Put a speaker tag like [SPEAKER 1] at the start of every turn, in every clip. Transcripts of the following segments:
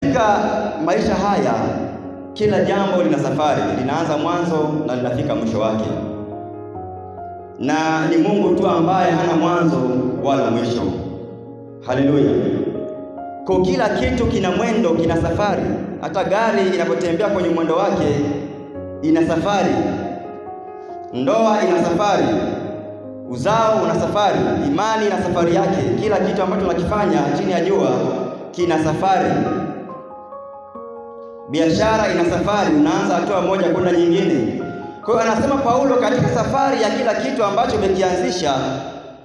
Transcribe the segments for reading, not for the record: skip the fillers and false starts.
[SPEAKER 1] Katika maisha haya kila jambo lina safari, linaanza mwanzo na linafika mwisho wake, na ni Mungu tu ambaye hana mwanzo wala mwisho. Haleluya! Kwa kila kitu kina mwendo, kina safari. Hata gari inapotembea kwenye mwendo wake ina safari. Ndoa ina safari, uzao una safari, imani ina safari yake. Kila kitu ambacho tunakifanya chini ya jua kina safari. Biashara ina safari, unaanza hatua moja kwenda nyingine. Kwa hiyo anasema Paulo, katika safari ya kila kitu ambacho umekianzisha,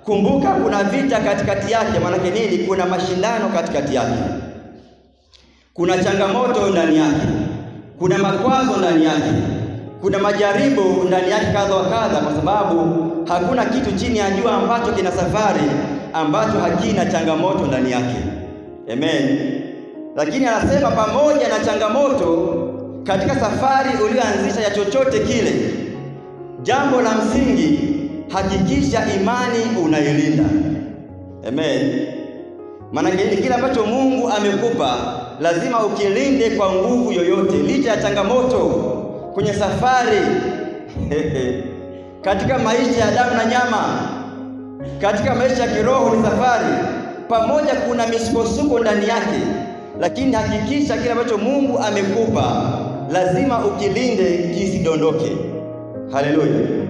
[SPEAKER 1] kumbuka kuna vita katikati yake. Maana nini? Kuna mashindano katikati yake, kuna changamoto ndani yake, kuna makwazo ndani yake, kuna majaribu ndani yake kadha wa kadha, kwa sababu hakuna kitu chini ya jua ambacho kina safari ambacho hakina changamoto ndani yake. Amen. Lakini anasema pamoja na changamoto katika safari uliyoanzisha ya chochote kile, jambo la msingi, hakikisha imani unailinda. Amen. Maana kile ambacho Mungu amekupa lazima ukilinde kwa nguvu yoyote, licha ya changamoto kwenye safari katika maisha ya damu na nyama, katika maisha ya kiroho ni safari, pamoja kuna misukosuko ndani yake, lakini hakikisha kile ambacho Mungu amekupa lazima ukilinde kisidondoke. Haleluya.